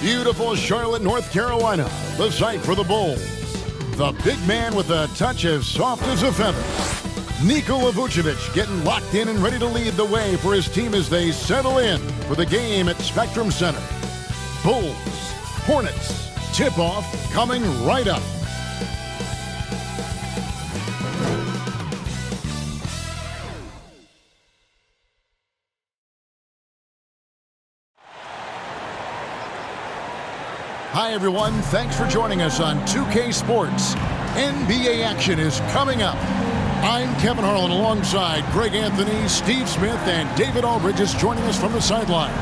Beautiful Charlotte, North Carolina, the site for the Bulls. The big man with a touch as soft as a feather. Nikola Vucevic getting locked in and ready to lead the way for his team as they settle in for the game at Spectrum Center. Bulls, Hornets, tip-off coming right up. Hi, everyone. Thanks for joining us on 2K Sports. NBA action is coming up. I'm Kevin Harlan alongside Greg Anthony, Steve Smith, and David Aldridge is joining us from the sideline.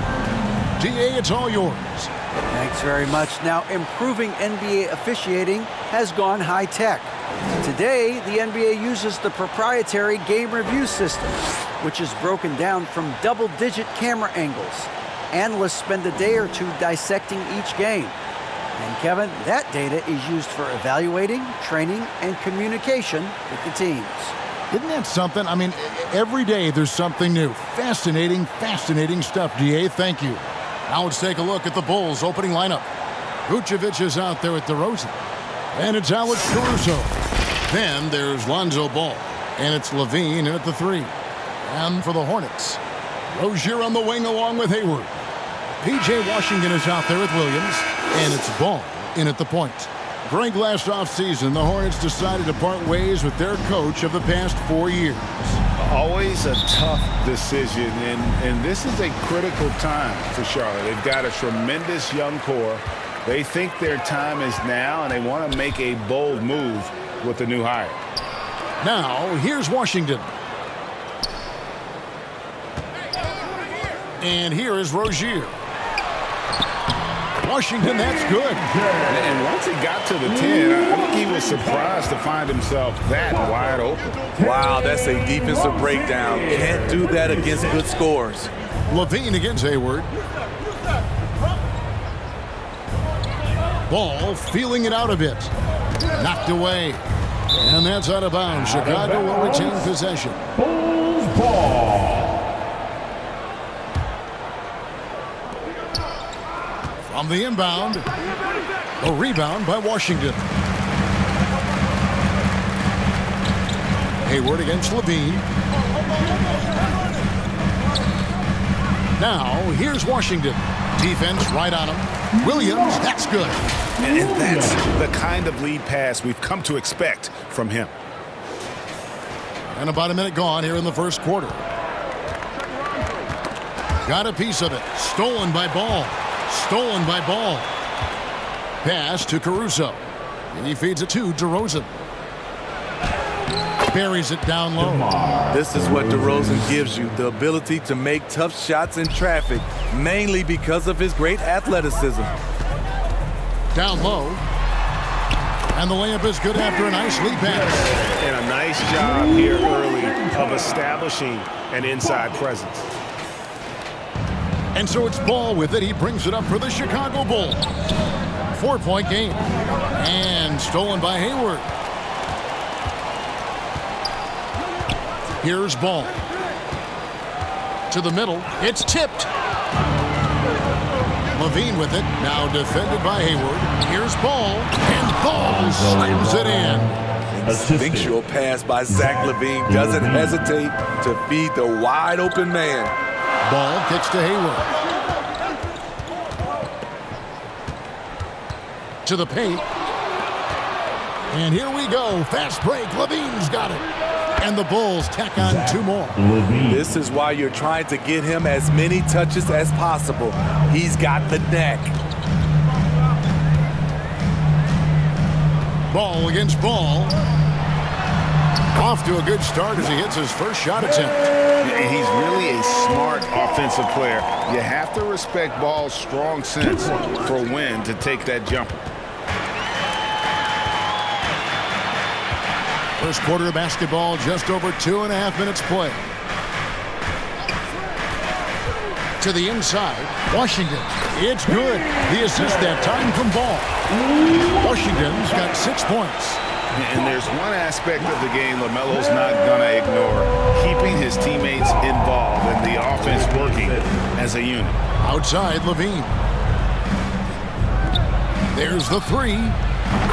DA, it's all yours. Thanks very much. Now, improving NBA officiating has gone high-tech. Today, the NBA uses the proprietary game review system, which is broken down from double-digit camera angles. Analysts spend a day or two dissecting each game. And Kevin, that data is used for evaluating, training, and communication with the teams. Isn't that something? I mean, every day there's something new. Fascinating, fascinating stuff, DA. Thank you. Now let's take a look at the Bulls' opening lineup. Vucevic is out there at DeRozan. And it's Alex Caruso. Then there's Lonzo Ball. And it's Levine in at the 3. And for the Hornets, Rozier on the wing along with Hayward. P.J. Washington is out there with Williams, and it's Ball in at the point. Greg, last offseason, the Hornets decided to part ways with their coach of the past 4 years. Always a tough decision, and this is a critical time for Charlotte. They've got a tremendous young core. They think their time is now, and they want to make a bold move with the new hire. Now, here's Washington. And here is Rozier. Washington, that's good. And once he got to the 10, I think he was surprised to find himself that wide open. Wow, that's a defensive breakdown. Can't do that against good scores. Levine against Hayward. Ball feeling it out a bit. Knocked away. And that's out of bounds. Chicago will retain possession. Bulls ball. From the inbound, a rebound by Washington. Hayward against Levine. Now, here's Washington. Defense right on him. Williams, that's good. And that's the kind of lead pass we've come to expect from him. And about a minute gone here in the first quarter. Got a piece of it. Stolen by Ball. Stolen by Ball. Pass to Caruso. And he feeds it to DeRozan. Buries it down low. This is what DeRozan gives you, the ability to make tough shots in traffic, mainly because of his great athleticism. Down low. And the layup is good after a nice lead pass. And a nice job here early of establishing an inside presence. And so it's Ball with it. He brings it up for the Chicago Bulls. 4-point game. And stolen by Hayward. Here's Ball. To the middle. It's tipped. Levine with it. Now defended by Hayward. Here's Ball. And Ball slams it in. Instinctual pass by Zach Levine. Doesn't hesitate to feed the wide open man. Ball kicks to Hayward. To the paint. And here we go. Fast break. Levine's got it. And the Bulls tack on 2 more. This is why you're trying to get him as many touches as possible. He's got the neck. Ball against Ball. Off to a good start as he hits his first shot attempt. He's really a smart offensive player. You have to respect Ball's strong sense for when to take that jumper. First quarter of basketball, just over 2.5 minutes play. To the inside, Washington. It's good. The assist that time from Ball. Washington's got 6 points. And there's one aspect of the game LaMelo's not going to ignore, keeping his teammates involved and the offense working as a unit. Outside, Levine. There's the three.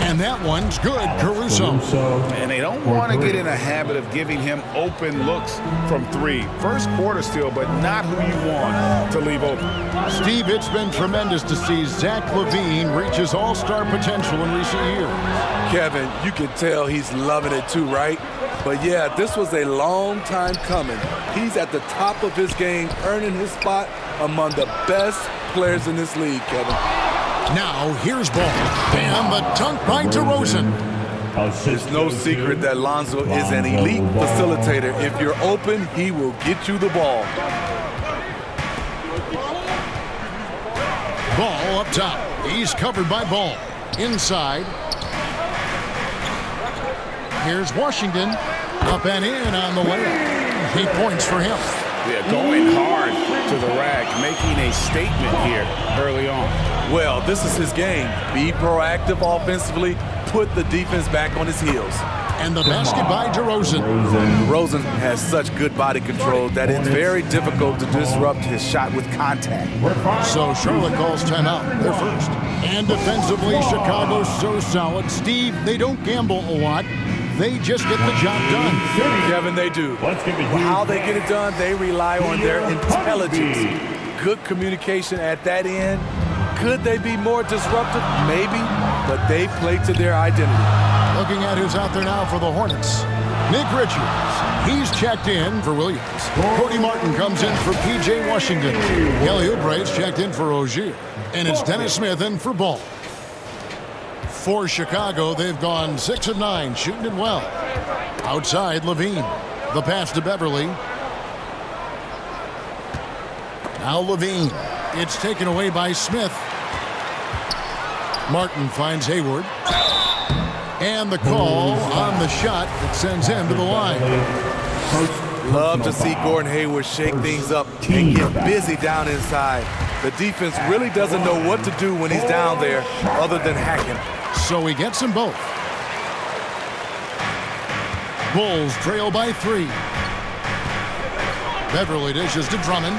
And that one's good, Caruso. And they don't want to get in a habit of giving him open looks from three. First quarter still, but not who you want to leave open. Steve, it's been tremendous to see Zach LaVine reach his all-star potential in recent years. Kevin, you can tell he's loving it too, right? But yeah, this was a long time coming. He's at the top of his game, earning his spot among the best players in this league, Kevin. Now, here's ball. And the dunk by DeRozan. It's no secret that Lonzo is an elite facilitator. If you're open, he will get you the ball. Ball up top. He's covered by Ball. Inside. Here's Washington. Up and in on the layup. He points for him. Yeah, going hard to the rack, making a statement here early on. Well, this is his game. Be proactive offensively, put the defense back on his heels. And the basket by DeRozan. DeRozan has such good body control that it's very difficult to disrupt his shot with contact. So Charlotte calls timeout. They're first. And defensively, Chicago's so solid. Steve, they don't gamble a lot. They just get the job done. Kevin, they do. How they get it done, they rely on their intelligence. Good communication at that end. Could they be more disruptive? Maybe, but they play to their identity. Looking at who's out there now for the Hornets. Nick Richards. He's checked in for Williams. Cody Martin comes in for P.J. Washington. Kelly Oubre's checked in for Rozier. And it's Dennis Smith in for Ball. For Chicago, they've gone 6 of 9, shooting it well. Outside, LaVine. The pass to Beverly. Now LaVine. It's taken away by Smith. Martin finds Hayward. And the call on the shot that sends him to the line. Love to see Gordon Hayward shake things up and get busy down inside. The defense really doesn't know what to do when he's down there other than hacking. So he gets them both. Bulls trail by 3. Beverly dishes to Drummond.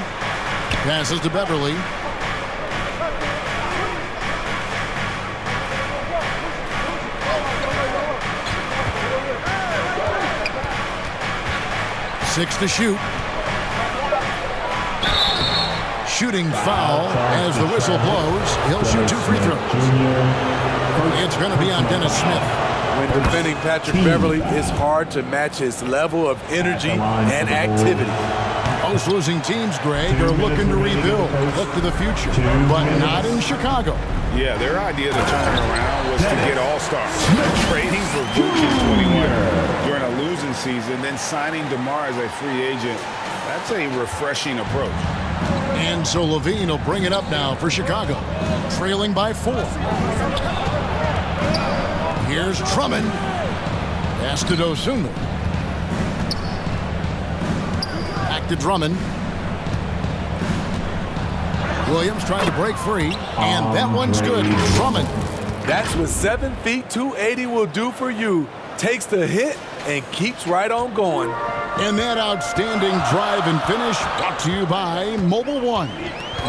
Passes to Beverly. Six to shoot. Shooting foul as the whistle blows. He'll shoot 2 free throws. It's going to be on Dennis Smith. When defending Patrick Beverly, it's hard to match his level of energy and activity. Most losing teams, Greg, are looking to rebuild, look to the future, but not in Chicago. Yeah, their idea to turn it around was to get all-stars. Trading for Vooch in 21 during a losing season, then signing DeMar as a free agent. That's a refreshing approach. And so LaVine will bring it up now for Chicago, trailing by 4. Here's Drummond. Pass to Dosunmu. Back to Drummond. Williams trying to break free, and that one's good. Drummond. That's what 7 feet 280 will do for you. Takes the hit and keeps right on going. And that outstanding drive and finish brought to you by Mobile One.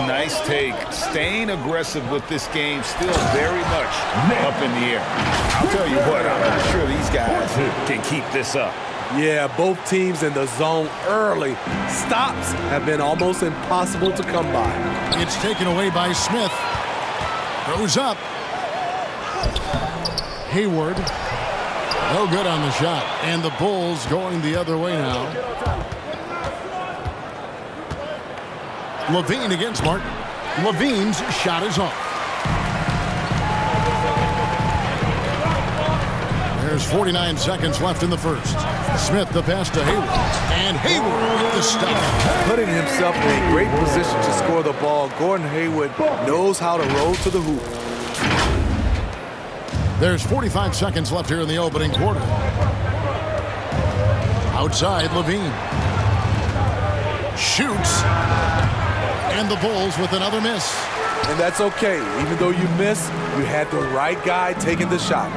Nice take. Staying aggressive with this game, still very much up in the air. I'll tell you what, I'm not sure these guys can keep this up. Yeah, both teams in the zone early. Stops have been almost impossible to come by. It's taken away by Smith. Goes up. Hayward. No good on the shot. And the Bulls going the other way now. LaVine against Martin. LaVine's shot is off. There's 49 seconds left in the first. Smith the pass to Hayward. And Hayward with the stop. Putting himself in a great position to score the ball, Gordon Hayward knows how to roll to the hoop. There's 45 seconds left here in the opening quarter. Outside, LaVine. Shoots. And the Bulls with another miss. And that's okay. Even though you miss, you had the right guy taking the shot.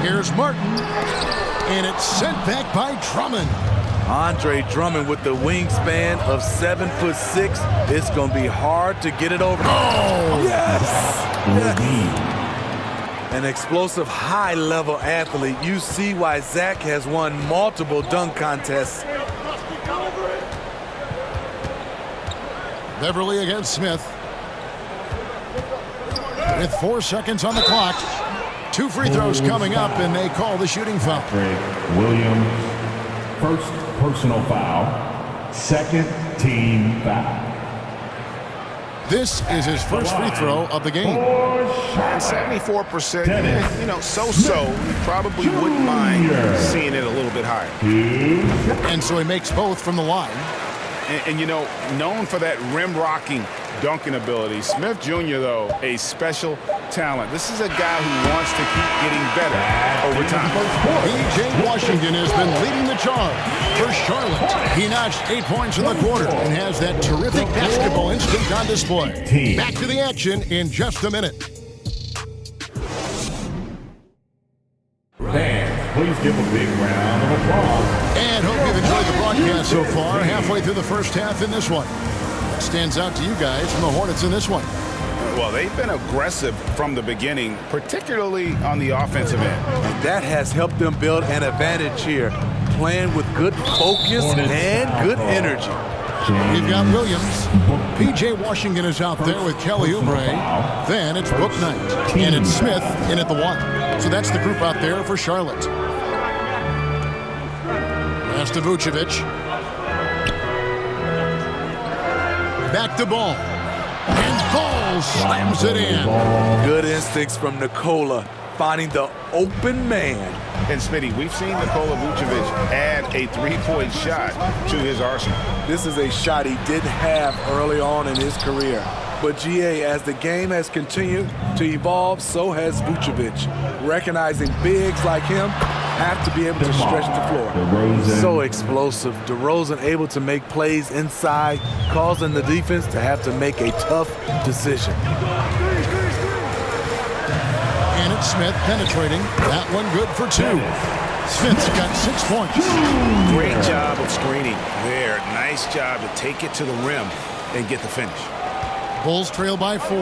Here's Martin. And it's sent back by Drummond. Andre Drummond with the wingspan of 7'6". It's going to be hard to get it over. Oh, yes! An explosive, high-level athlete. You see why Zach has won multiple dunk contests. Beverly against Smith. With 4 seconds on the clock. 2 free throws coming up, and they call the shooting foul. Williams, first personal foul, second team foul. This is his first free throw of the game. And 74%, you know, so-so. You probably wouldn't mind seeing it a little bit higher. And so he makes both from the line. And you know, known for that rim-rocking dunking ability. Smith Jr., though, a special talent. This is a guy who wants to keep getting better over time. P.J. Washington has been leading the charge for Charlotte. He notched 8 points in the quarter and has that terrific basketball instinct on display. Back to the action in just a minute. Fans, please give a big round of applause. And hope you've enjoyed the broadcast so far. Halfway through the first half in this one. What stands out to you guys from the Hornets in this one? Well, they've been aggressive from the beginning, particularly on the offensive end. And that has helped them build an advantage here, playing with good focus and good energy. We've got Williams. P.J. Washington is out there with Kelly Oubre. Then it's Book Knight. And it's Smith in at the 1. So that's the group out there for Charlotte. Pass to Vucevic. Back to Ball. And Ball slams it in. Good instincts from Nikola, finding the open man. And Smitty, we've seen Nikola Vucevic add a three-point shot to his arsenal. This is a shot he didn't have early on in his career. But GA, as the game has continued to evolve, so has Vucevic. Recognizing bigs like him have to be able to stretch the floor. So explosive. DeRozan able to make plays inside, causing the defense to have to make a tough decision. And it's Smith penetrating. That one good for 2. Smith's got 6 points. Great job of screening there. Nice job to take it to the rim and get the finish. Bulls trail by 4.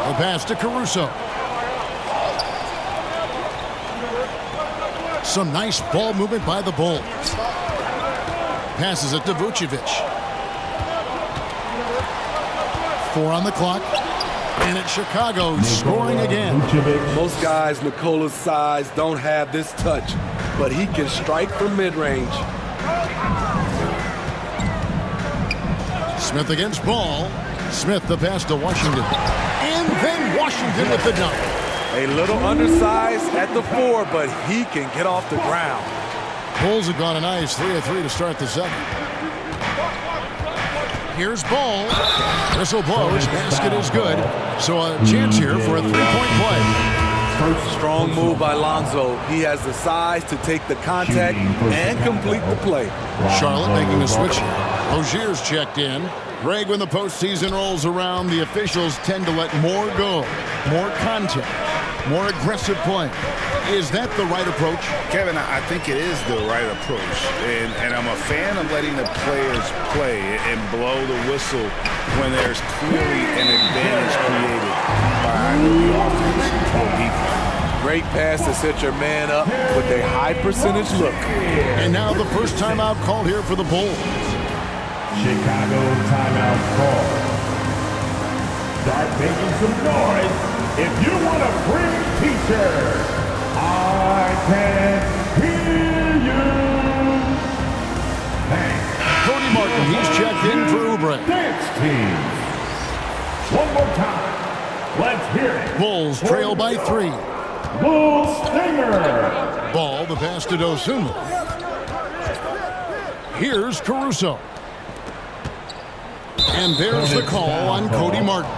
The pass to Caruso. Some nice ball movement by the Bulls. Passes it to Vucevic. 4 on the clock. And it's Chicago scoring again. Most guys Nikola's size don't have this touch, but he can strike from mid-range. Smith against Ball. Smith the pass to Washington. And then Washington with the dunk. A little undersized at the 4, but he can get off the ground. Bulls have gone a nice 3 of 3 to start the 2nd. Here's Ball. Whistle blows. Basket is good. So a chance here for a 3-point play. Strong move by Lonzo. He has the size to take the contact and complete the play. Charlotte making a switch here. Rozier's checked in. Greg, when the postseason rolls around, the officials tend to let more go. More contact. More aggressive play. Is that the right approach? Kevin, I think it is the right approach. And I'm a fan of letting the players play and blow the whistle when there's clearly an advantage created by the offense or defense. Great pass to set your man up with a high percentage look. And now the first timeout called here for the Bulls. Chicago timeout call. Start making some noise if you want a free t-shirt. I can hear you. Thanks. Cody Martin, he's checked in for Oubre. Dance team. One more time. Let's hear it. Bulls trail by 3. Bull Stinger. Ball, the pass to Dosunmu. Here's Caruso. And there's the call on Cody Martin.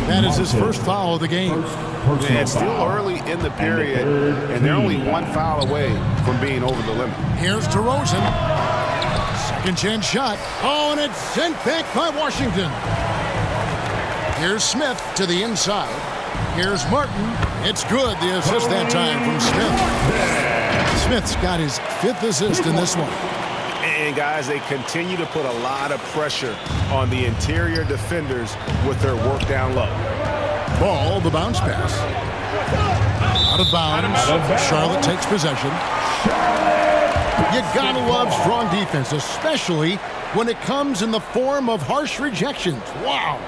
That is his first foul of the game. And it's still early in the period, and they're only 1 foul away from being over the limit. Here's DeRozan. Second chance shot. Oh, and it's sent back by Washington. Here's Smith to the inside. Here's Martin. It's good. The assist that time from Smith. Smith's got his 5th assist in this one. And guys, they continue to put a lot of pressure on the interior defenders with their work down low. Ball, the bounce pass. Out of bounds. Charlotte takes possession. You gotta love strong defense, especially when it comes in the form of harsh rejections. Wow.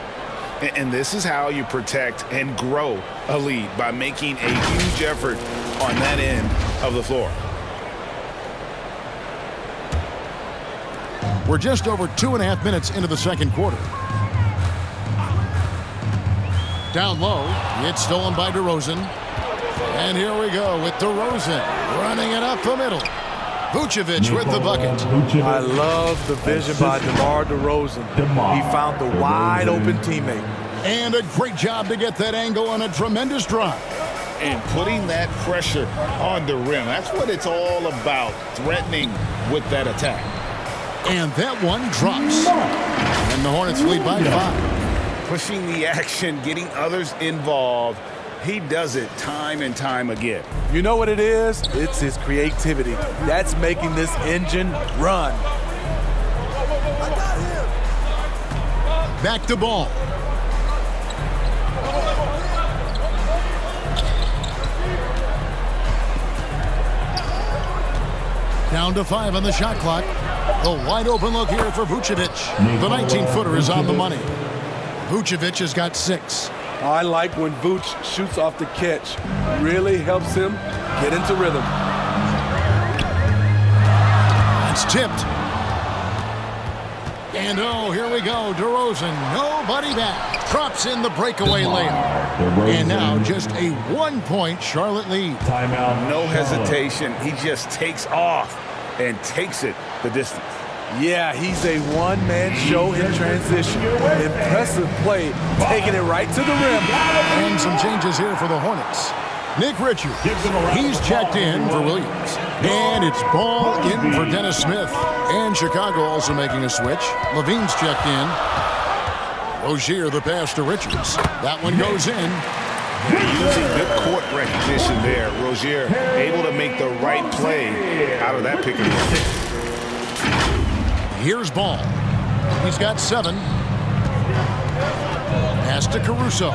And this is how you protect and grow a lead, by making a huge effort on that end of the floor. We're just over 2.5 minutes into the second quarter. Down low, it's stolen by DeRozan. And here we go with DeRozan running it up the middle. Vucevic with the bucket. I love the vision by DeMar DeRozan. He found the wide open teammate. And a great job to get that angle on a tremendous drive. And putting that pressure on the rim. That's what it's all about, threatening with that attack. And that one drops. And the Hornets lead by 5. Pushing the action, getting others involved. He does it time and time again. You know what it is? It's his creativity. That's making this engine run. Back to ball. Down to 5 on the shot clock. The wide open look here for Vucevic. The 19-footer is on the money. Vucevic has got 6. I like when Vooch shoots off the catch. Really helps him get into rhythm. It's tipped. And oh, here we go. DeRozan, nobody back. Drops in the breakaway layup. And now just a 1-point Charlotte lead. Timeout. No hesitation. He just takes off and takes it the distance. Yeah, he's a one-man show in transition. Impressive play, taking it right to the rim. And some changes here for the Hornets. Nick Richards, he's checked in for Williams. And it's ball in for Dennis Smith. And Chicago also making a switch. Levine's checked in. Rozier, the pass to Richards. That one goes in. Using good court recognition there. Rozier able to make the right play out of that pick and roll. Here's Ball. He's got 7. Pass to Caruso.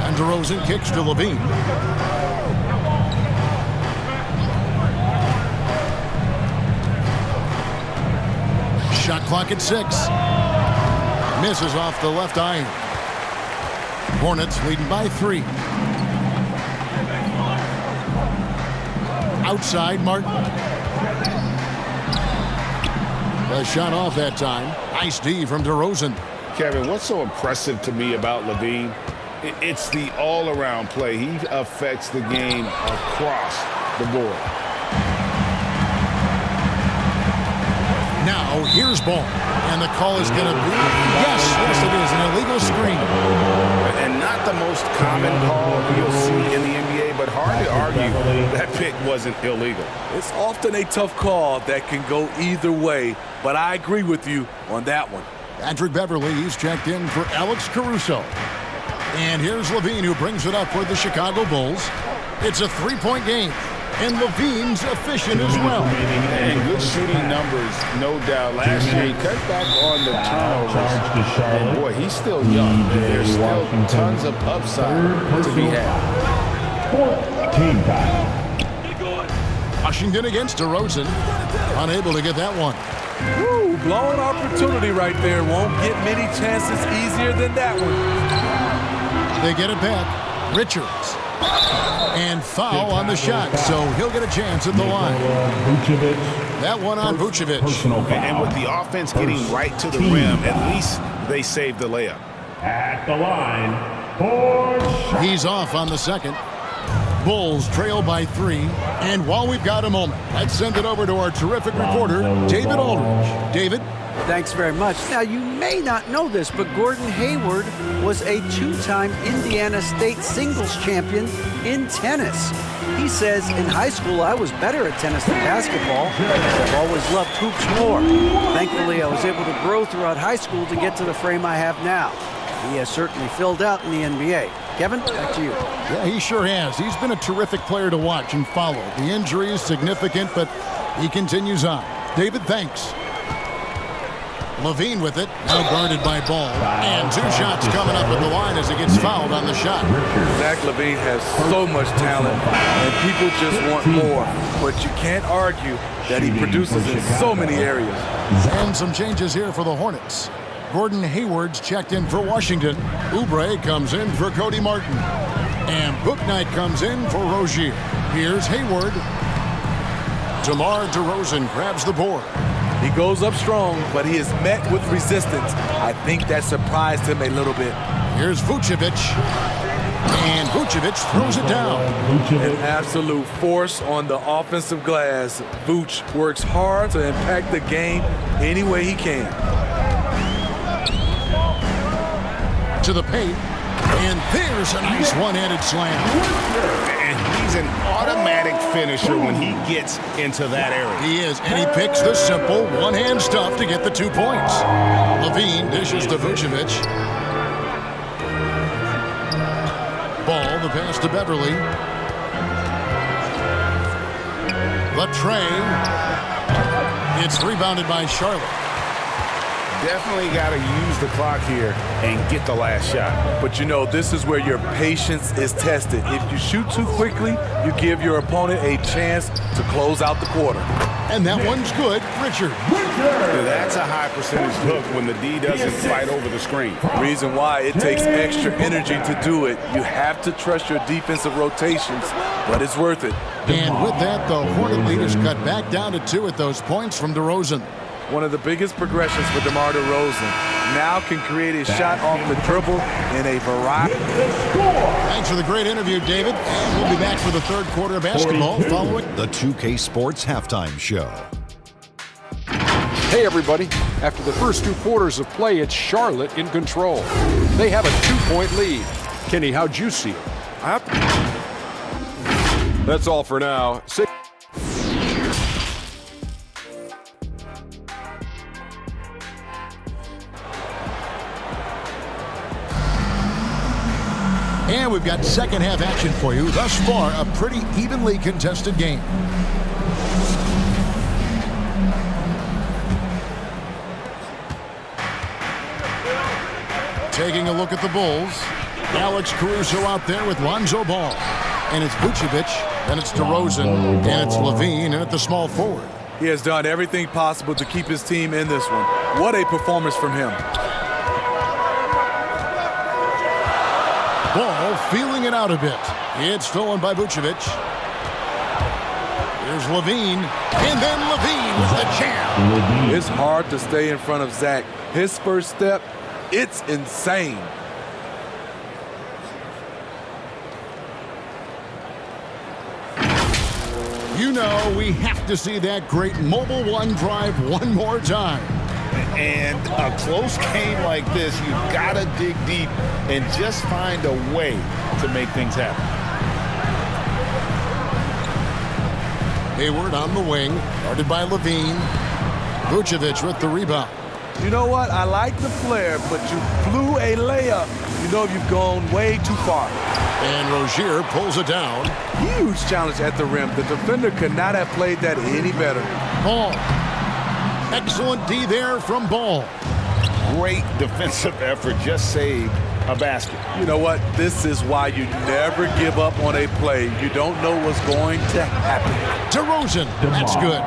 And DeRozan kicks to Levine. Shot clock at 6. Misses off the left iron. Hornets leading by 3. Outside, Martin. The shot off that time. Nice D from DeRozan. Kevin, what's so impressive to me about Levine? It's the all-around play. He affects the game across the board. Now, here's Ball. And the call is going to be, yes, it is, an illegal screen. And not the most common call you'll see in the NBA, but hard to argue that pick wasn't illegal. It's often a tough call that can go either way, but I agree with you on that one. Patrick Beverly, he's checked in for Alex Caruso. And here's Levine, who brings it up for the Chicago Bulls. It's a 3-point game. And Levine's efficient as well. And good shooting numbers, no doubt. Last year, he cut back on the turnovers. And boy, he's still young. There's still tons of upside to be had. Team time. Washington against DeRozan. Unable to get that one. Woo, blown opportunity right there. Won't get many chances easier than that one. They get it back. Richards. And foul on the shot, so he'll get a chance at the line. That one on Vucevic. And with the offense getting right to the rim, at least they saved the layup. At the line, for He's off on the second. Bulls trail by 3. And while we've got a moment, let's send it over to our terrific reporter, David Aldridge. David? Thanks very much. Now, you may not know this, but Gordon Hayward was a 2-time Indiana State singles champion in tennis. He says, in high school, I was better at tennis than basketball. I've always loved hoops more. Thankfully, I was able to grow throughout high school to get to the frame I have now. He has certainly filled out in the NBA. Kevin, back to you. Yeah, he sure has. He's been a terrific player to watch and follow. The injury is significant, but he continues on. David, thanks. Levine with it, now guarded by Ball. And 2 shots coming up at the line as he gets fouled on the shot. Zach LaVine has so much talent, and people just want more. But you can't argue that he produces in so many areas. And some changes here for the Hornets. Gordon Hayward's checked in for Washington. Oubre comes in for Cody Martin. And Bouknight comes in for Rozier. Here's Hayward. DeMar DeRozan grabs the board. He goes up strong, but he is met with resistance. I think that surprised him a little bit. Here's Vucevic. And Vucevic throws it down. An absolute force on the offensive glass. Vuce works hard to impact the game any way he can. To the paint. And there's a nice one-handed slam. And he's an automatic finisher when he gets into that area. He is, and he picks the simple one-hand stuff to get the 2 points. Levine dishes to Vucevic. Ball, the pass to Beverly. The tray. It's rebounded by Charlotte. Definitely got to use the clock here and get the last shot. But you know, this is where your patience is tested. If you shoot too quickly, you give your opponent a chance to close out the quarter. And that one's good. Richard. That's a high percentage look when the D doesn't fight over the screen. Reason why it takes extra energy to do it. You have to trust your defensive rotations, but it's worth it. And with that, the Hornet lead is cut back down to 2 at those points from DeRozan. One of the biggest progressions for DeMar DeRozan. Now can create a shot off the dribble in a variety. Thanks for the great interview, David. And we'll be back for the third quarter of basketball following the 2K Sports Halftime Show. Hey, everybody. After the first 2 quarters of play, it's Charlotte in control. They have a 2-point lead. Kenny, how'd you see it? That's all for now. And we've got second half action for you. Thus far, a pretty evenly contested game. Taking a look at the Bulls. Alex Caruso out there with Lonzo Ball. And it's Vucevic, then it's DeRozan, and it's Levine, and at the small forward. He has done everything possible to keep his team in this one. What a performance from him. Ball feeling it out a bit. It's stolen by Vucevic. Here's Levine, and then Levine with the jam. It's hard to stay in front of Zach. His first step, it's insane. You know, we have to see that great mobile one drive one more time. And a close game like this, you've got to dig deep and just find a way to make things happen. Hayward on the wing, guarded by Levine. Vucevic with the rebound. You know what? I like the flair, but you blew a layup. You know you've gone way too far. And Rozier pulls it down. Huge challenge at the rim. The defender could not have played that any better. Ball. Excellent D there from Ball. Great defensive effort, just saved a basket. You know what? This is why you never give up on a play. You don't know what's going to happen. DeRozan, that's good.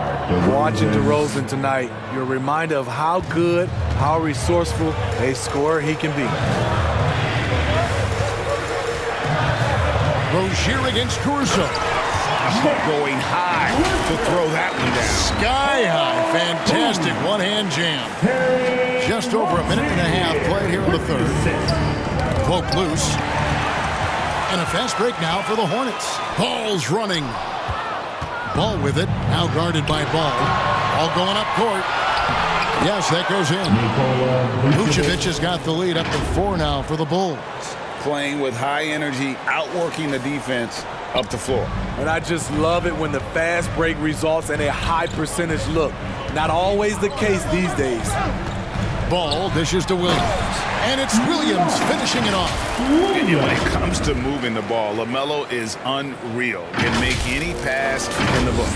Watching DeRozan tonight, you're a reminder of how good, how resourceful a scorer he can be. Rozier against Caruso. Going high to throw that one down. Sky high. Fantastic one-hand jam. Just over a minute and a half played here in the third. Poke loose. And a fast break now for the Hornets. Ball's running. Ball with it. Now guarded by Ball. Ball going up court. Yes, that goes in. Vucevic has got the lead up to 4 now for the Bulls. Playing with high energy, outworking the defense up the floor. And I just love it when the fast break results in a high percentage look. Not always the case these days. Ball dishes to Williams. And it's Williams finishing it off. When it comes to moving the ball, LaMelo is unreal. Can make any pass in the book.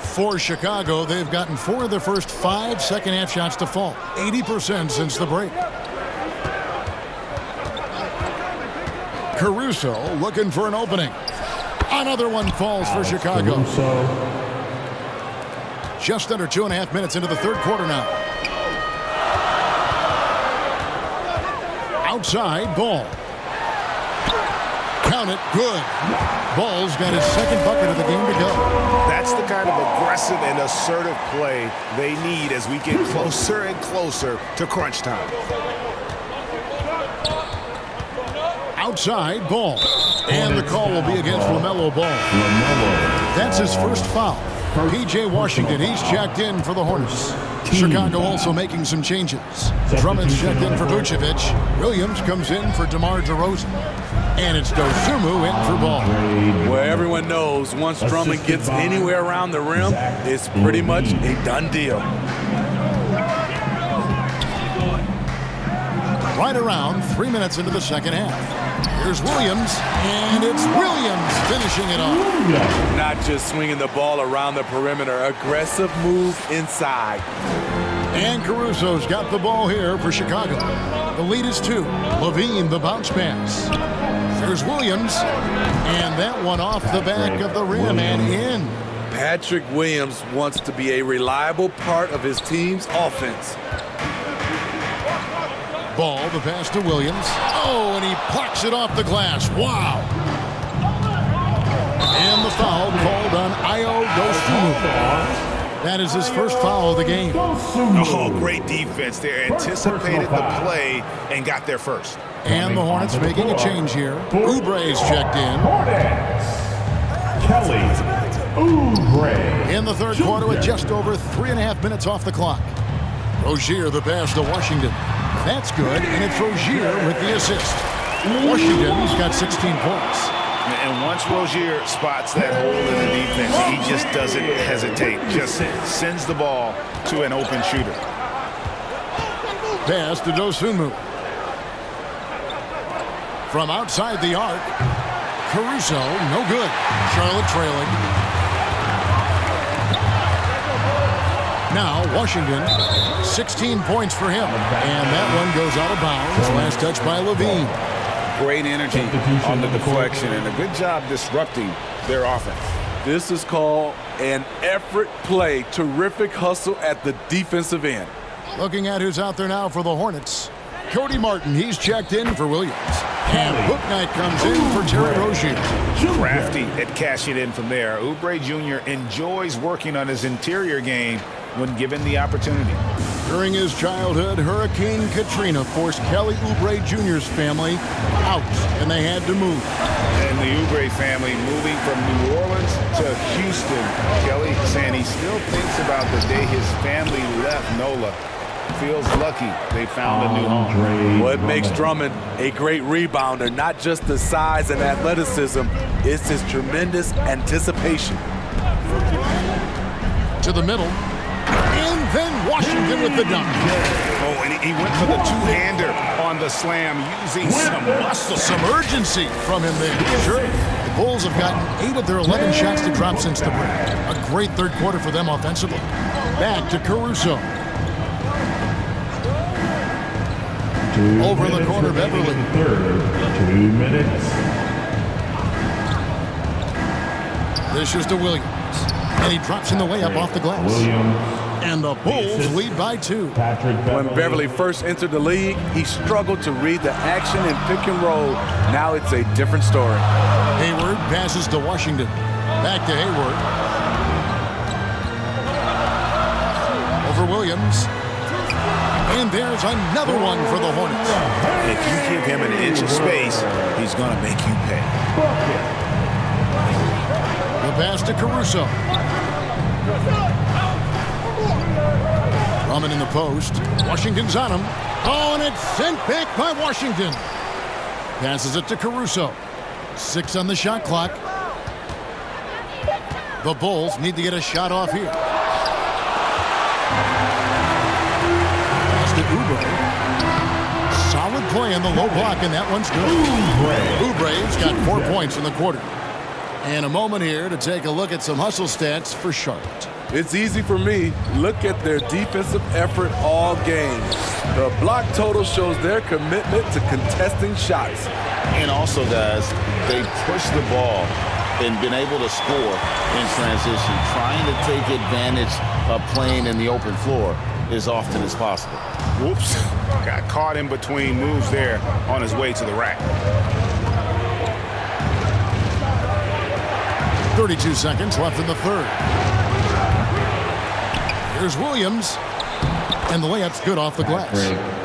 For Chicago, they've gotten 4 of their first 5 second-half shots to fall. 80% since the break. Caruso looking for an opening. Another one falls for Chicago. Just under 2.5 minutes into the third quarter now. Outside, Ball. Count it, good. Ball's got his second bucket of the game to go. That's the kind of aggressive and assertive play they need as we get closer and closer to crunch time. Outside, Ball. And the call will be against LaMelo Ball. That's his first foul. P.J. Washington, he's checked in for the Hornets. Chicago also making some changes. Drummond's checked in for Vucevic. Williams comes in for DeMar DeRozan. And it's Dosunmu in for Ball. Well, everyone knows once Drummond gets anywhere around the rim, it's pretty much a done deal. Right around 3 minutes into the second half. Here's Williams, and it's Williams finishing it off. Not just swinging the ball around the perimeter, aggressive move inside. And Caruso's got the ball here for Chicago. The lead is 2. Levine, the bounce pass. There's Williams, and that one off the back of the rim and in. Patrick Williams wants to be a reliable part of his team's offense. Ball, the pass to Williams. Oh, and he plucks it off the glass. Wow. And the foul called on Ayo Dosunmu. That is his first foul of the game. Oh, great defense there. Anticipated the play and got there first. And the Hornets making a change here. Oubre's checked in. Kelly Oubre. In the third quarter with just over 3.5 minutes off the clock. Rozier, the pass to Washington. That's good, and it's Rozier with the assist. Washington's got 16 points. And once Rozier spots that hole in the defense, he just doesn't hesitate. Just sends the ball to an open shooter. Pass to Dosunmu. From outside the arc, Caruso, no good. Charlotte trailing. Now Washington, 16 points for him. And that one goes out of bounds. Last touch by Levine. Great energy on the deflection and a good job disrupting their offense. This is called an effort play. Terrific hustle at the defensive end. Looking at who's out there now for the Hornets. Cody Martin, he's checked in for Williams. And Bouknight comes in for Terry Rozier. Crafty at cashing in from there. Oubre Jr. enjoys working on his interior game when given the opportunity. During his childhood, Hurricane Katrina forced Kelly Oubre Jr.'s family out, and they had to move. And the Oubre family moving from New Orleans to Houston. Kelly saying he still thinks about the day his family left NOLA. Feels lucky they found a new home. What makes Drummond a great rebounder, not just the size and athleticism, it's his tremendous anticipation. To the middle. And then Washington with the dunk. Oh, and he went for the two-hander on the slam, using some muscle. Some urgency from him there. Sure. The Bulls have gotten 8 of their 11 shots to drop since the break. A great third quarter for them offensively. Back to Caruso. Over in the corner, Beverly. 2 minutes. This is to Williams. And he drops in the layup off the glass. And the Bulls lead by 2. When Beverly first entered the league, he struggled to read the action and pick and roll. Now it's a different story. Hayward passes to Washington. Back to Hayward. Over Williams. And there's another one for the Hornets. If you give him an inch of space, he's going to make you pay. The pass to Caruso. Drummond in the post. Washington's on him. Oh, and it's sent back by Washington. Passes it to Caruso. 6 on the shot clock. The Bulls need to get a shot off here. Pass to play in the low block, and that one's good. Oubre's got 4 points in the quarter. And a moment here to take a look at some hustle stats for Charlotte. It's easy for me. Look at their defensive effort all game. The block total shows their commitment to contesting shots. And also, guys, they push the ball and been able to score in transition, trying to take advantage of playing in the open floor as often as possible. Whoops. Got caught in between moves there on his way to the rack. 32 seconds left in the third. Here's Williams. And the layup's good off the glass.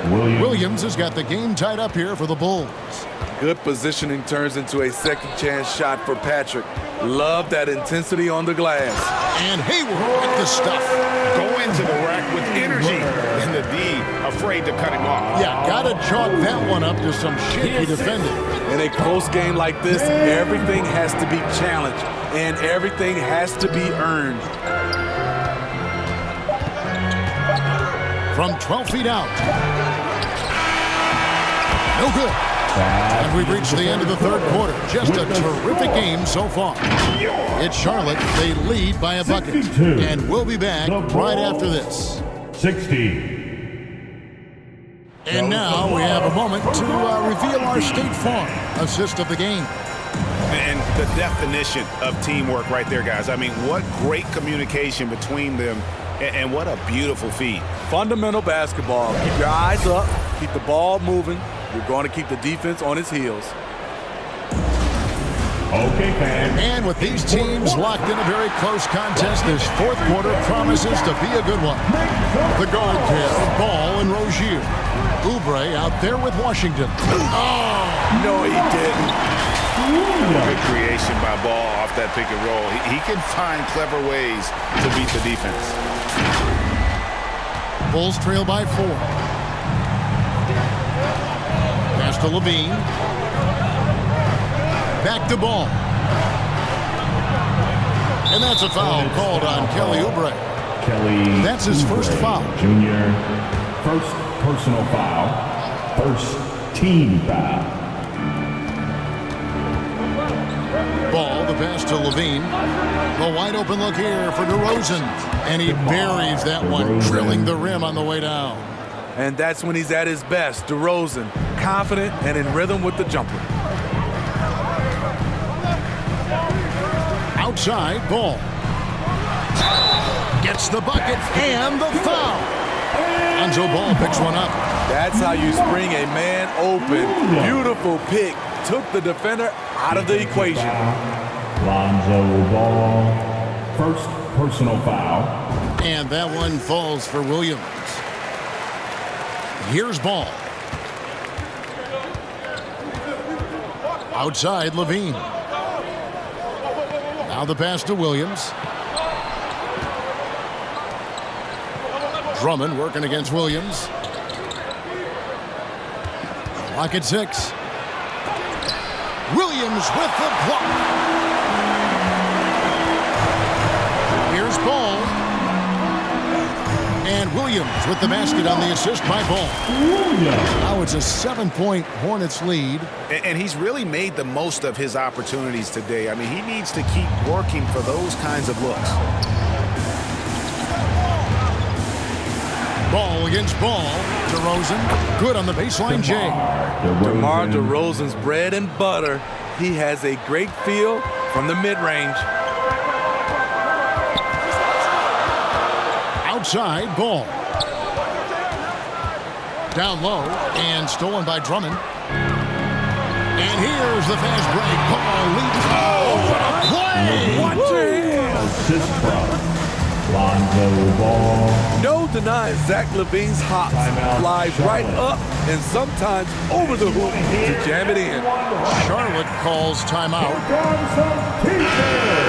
Williams has got the game tied up here for the Bulls. Good positioning turns into a second chance shot for Patrick. Love that intensity on the glass. And Hayward with the stuff. Go into the rack with energy. And the D afraid to cut him off. Yeah, gotta chalk that one up to some shaky defending. In a close game like this, everything has to be challenged and everything has to be earned. From 12 feet out. No good. And we've reached the end of the third quarter. Just a terrific game so far. It's Charlotte. They lead by a bucket. And we'll be back right after this. 60. And now we have a moment to reveal our State Farm assist of the game. And the definition of teamwork right there, guys. I mean, what great communication between them, and what a beautiful feed. Fundamental basketball. Keep your eyes up. Keep the ball moving. You're going to keep the defense on its heels. Okay, fans. And with these teams locked in a very close contest, this fourth quarter promises to be a good one. The guard pair, Ball and Rozier. Oubre out there with Washington. Oh! No, he didn't. Good creation by Ball off that pick and roll. He can find clever ways to beat the defense. Bulls trail by 4. Pass to Levine. Back to Ball. And that's a foul called on Kelly Oubre. Kelly. That's his first foul. Junior. First personal foul. First team foul. Ball, the pass to Levine. A wide open look here for DeRozan. And he buries that one, drilling the rim on the way down. And that's when he's at his best. DeRozan, confident and in rhythm with the jumper. Outside, Ball. Gets the bucket and the foul. Lonzo Ball picks one up. That's how you spring a man open. Beautiful pick. Took the defender out of the equation. Lonzo Ball. First personal foul. And that one falls for Williams. Here's Ball. Outside, Levine. Now the pass to Williams. Drummond working against Williams. Clock at 6. Williams with the block. Here's Ball. And Williams with the basket on the assist by Ball. Now it's a 7-point Hornets lead. And he's really made the most of his opportunities today. I mean, he needs to keep working for those kinds of looks. Ball against Ball. DeRozan, good on the baseline, Jay. DeMar DeRozan's bread and butter. He has a great feel from the mid-range. Outside, Ball. Down low, and stolen by Drummond. And here's the fast break. Ball leads. Oh, what a play! Watch it! Assist from Lonzo Ball. No denying Zach LaVine's hops. Flies right up and sometimes over the hoop to jam it in. Charlotte calls timeout.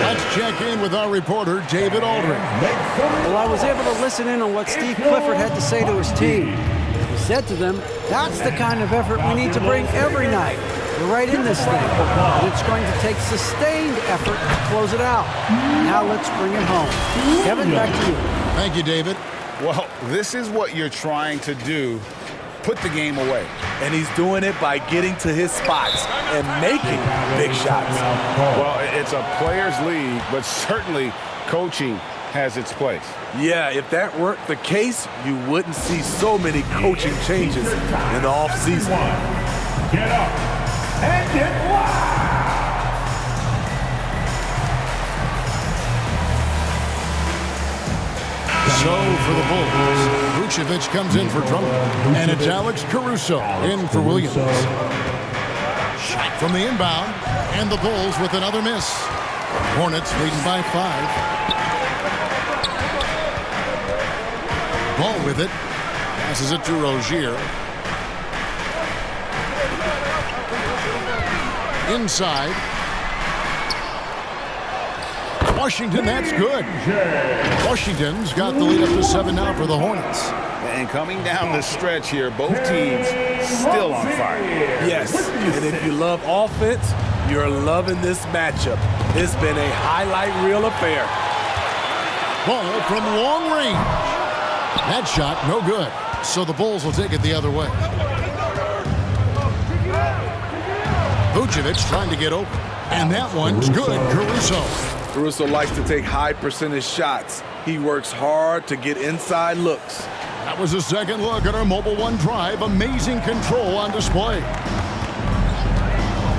Let's check in with our reporter, David Aldridge. Well, I was able to listen in on what Steve Clifford had to say to his team. He said to them, that's the kind of effort we need to bring every night. We're right in this thing, and it's going to take sustained effort to close it out. Now let's bring it home. Kevin, back to you. Thank you, David. Well, this is what you're trying to do put the game away. And he's doing it by getting to his spots and making big shots. Well, it's a players' league, but certainly coaching has its place. Yeah, if that weren't the case, you wouldn't see so many coaching changes in the offseason. Get up and get loud. So for the Bulls, Vucevic comes in for Drummond, and it's Alex Caruso in for Williams. Shot from the inbound, and the Bulls with another miss. Hornets leading by 5. Ball with it. Passes it to Rozier. Inside. Washington, that's good. Washington's got the lead up to 7 now for the Hornets. And coming down the stretch here, both teams still on fire. Yes, and if you love offense, you're loving this matchup. It's been a highlight reel affair. Ball from long range. That shot, no good. So the Bulls will take it the other way. Vucevic trying to get open. And that one's good. Caruso likes to take high percentage shots. He works hard to get inside looks. That was a second look at our Mobile One drive. Amazing control on display.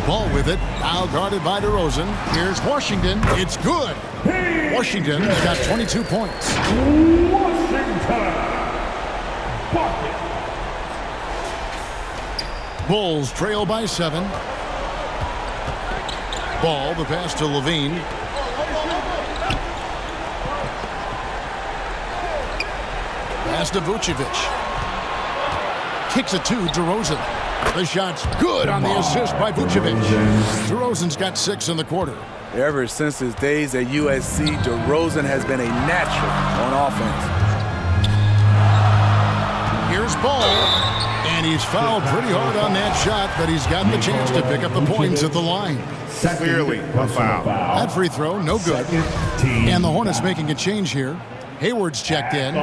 Ball with it. Now guarded by DeRozan. Here's Washington. It's good. Washington's got 22 points. Bulls trail by 7. Ball, the pass to Levine. Pass to Vucevic. Kicks it to DeRozan. The shot's good on the assist by Vucevic. DeRozan's got 6 in the quarter. Ever since his days at USC, DeRozan has been a natural on offense. Here's Ball. And he's fouled pretty hard on that shot, but he's got the chance to pick up the points at the line. Clearly a foul. That free throw, no good. And the Hornets making a change here. Hayward's checked in.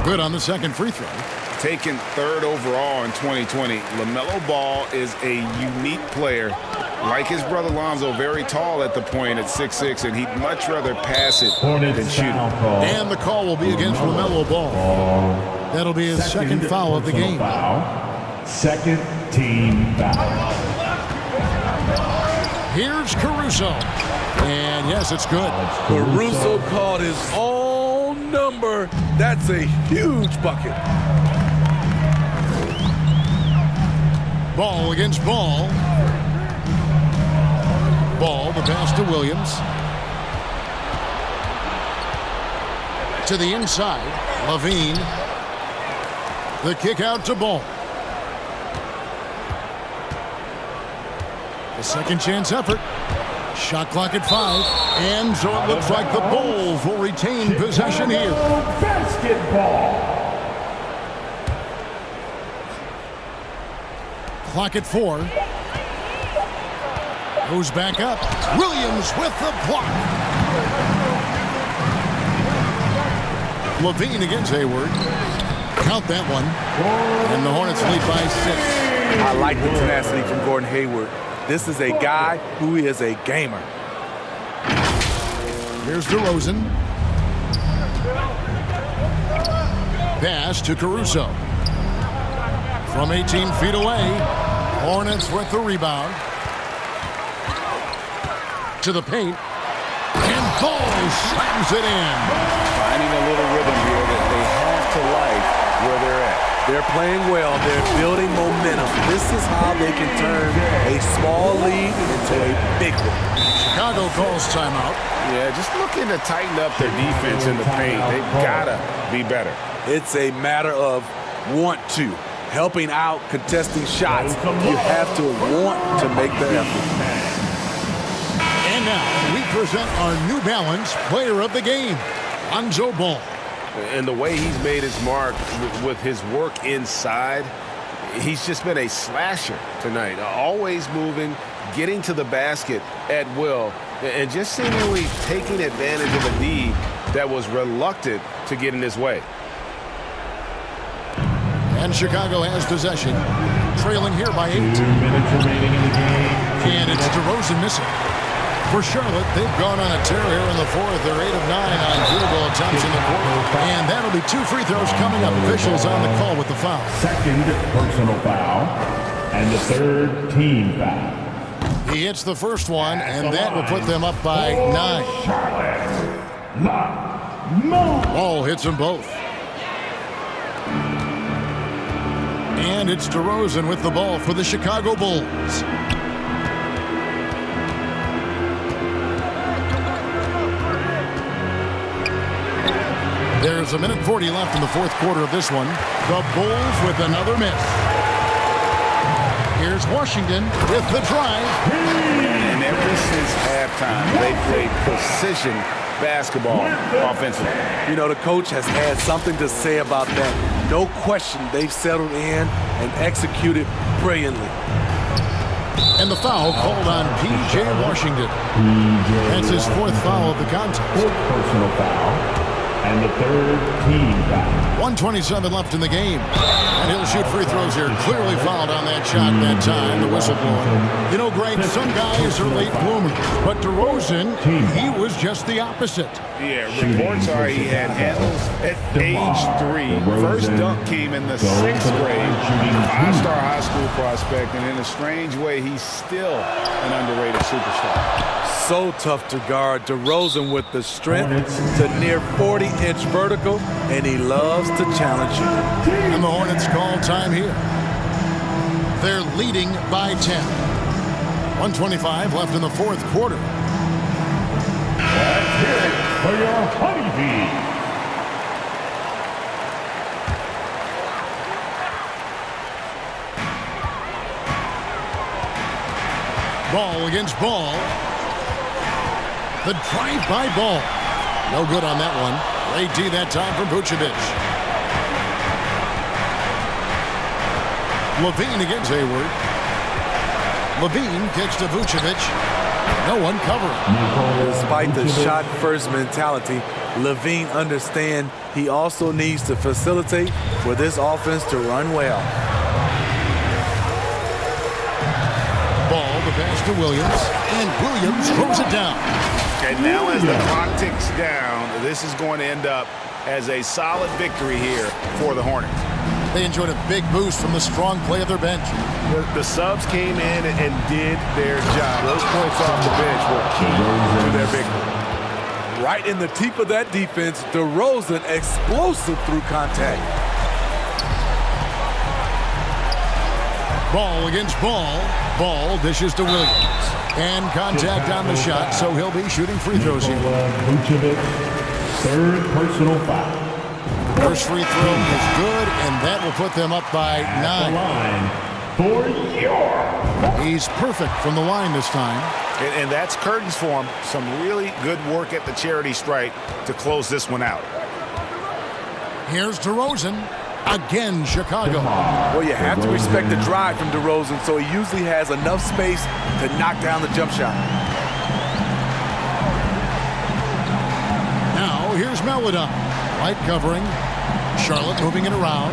Good on the second free throw. Taken 3rd overall in 2020, LaMelo Ball is a unique player. Like his brother Lonzo, very tall at the point at 6'6", and he'd much rather pass it than shoot it. And the call will be against LaMelo Ball. That'll be his second foul of the game. Second team foul. Here's Caruso. And yes, it's good. Caruso called his own number. That's a huge bucket. Ball against Ball. Ball, the pass to Williams. To the inside, Levine. The kick out to Ball. The second chance effort. Shot clock at 5. And so it looks like the Bulls will retain possession here. Basketball. Clock at 4. Goes back up. Williams with the block. Levine against Hayward. Count that one. And the Hornets lead by 6. I like the tenacity from Gordon Hayward. This is a guy who is a gamer. Here's DeRozan. Pass to Caruso. From 18 feet away. Hornets with the rebound. To the paint. And Ball slams it in. Finding a little rhythm here that they have to like where they're at. They're playing well. They're building momentum. This is how they can turn a small lead into a big one. Chicago calls timeout. Yeah, just looking to tighten up their defense in the paint. They've got to be better. It's a matter of want to. Helping out, contesting shots. You have to want to make the effort. And now we present our New Balance Player of the Game, Lonzo Ball. And the way he's made his mark with his work inside, he's just been a slasher tonight. Always moving, getting to the basket at will, and just seemingly taking advantage of a need that was reluctant to get in his way. And Chicago has possession, trailing here by 8. 2 minutes remaining in the game. And it's DeRozan missing. For Charlotte, they've gone on a tear here in the fourth. They're 8 of 9 on field goal attempts in the quarter. And that'll be 2 free throws coming up. Officials on the call with the foul. Second personal foul. And the third team foul. He hits the first one, and that will put them up by 9. Ball hits them both. And it's DeRozan with the ball for the Chicago Bulls. There's a minute 40 left in the fourth quarter of this one. The Bulls with another miss. Here's Washington with the drive. And ever since halftime, they played precision basketball offensively. You know, the coach has had something to say about that. No question, they've settled in and executed brilliantly. And the foul called on P.J. Washington. That's his fourth foul of the contest. Fourth personal foul. And the third team foul. 1:27 left in the game. And he'll shoot free throws here. Clearly fouled on that shot that time, the whistle blowing. You know, Greg, some guys are late bloomers. But DeRozan, he was just the opposite. Yeah, reports are he had handles at age 3. First dunk came in the 6th grade. 5-star high school prospect. And in a strange way, he's still an underrated superstar. So tough to guard. DeRozan with the strength to near 40-inch vertical, and he loves to challenge you. And the Hornets call time here. They're leading by 10. 1:25 left in the fourth quarter. Let's hear it for your Honeybee. Ball against ball. The drive-by ball. No good on that one. Late D that time from Vucevic. Levine against Hayward. Levine kicks to Vucevic. No one covering. Despite the shot-first mentality, Levine understands he also needs to facilitate for this offense to run well. Ball, the pass to Williams. And Williams throws it down. And now as the clock ticks down, this is going to end up as a solid victory here for the Hornets. They enjoyed a big boost from the strong play of their bench. The subs came in and did their job. Those points off the bench were key to their victory. Right in the teeth of that defense, DeRozan explosive through contact. Ball against ball. Ball dishes to Williams. And contact on the shot, so he'll be shooting free throws here. Vucevic, third personal foul. First free throw is good, and that will put them up by 9. Line for your. He's perfect from the line this time. And that's curtains for him. Some really good work at the charity stripe to close this one out. Here's DeRozan. Again, Chicago. Well, you have to respect the drive from DeRozan, so he usually has enough space to knock down the jump shot. Now, here's Melodon. Light covering. Charlotte moving it around.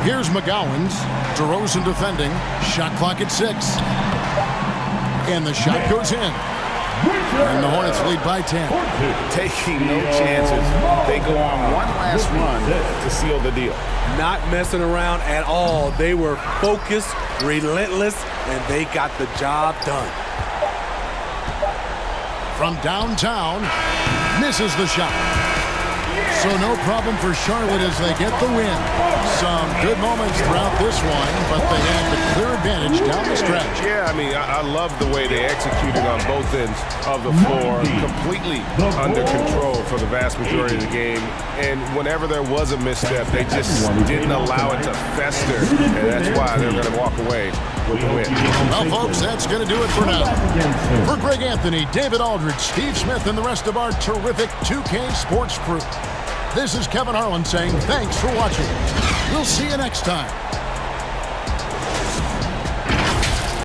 Here's McGowan's. DeRozan defending. Shot clock at 6. And the shot goes in. And the Hornets lead by 10. Taking no chances. They go on one last run to seal the deal. Not messing around at all. They were focused, relentless, and they got the job done. From downtown, misses the shot. So no problem for Charlotte as they get the win. Some good moments throughout this one, but they had the clear advantage down the stretch. Yeah, I mean, I love the way they executed on both ends of the floor. Completely under control for the vast majority of the game. And whenever there was a misstep, they just didn't allow it to fester. And that's why they're going to walk away with the win. Well, folks, that's going to do it for now. For Greg Anthony, David Aldridge, Steve Smith, and the rest of our terrific 2K Sports crew, this is Kevin Harlan saying thanks for watching. We'll see you next time.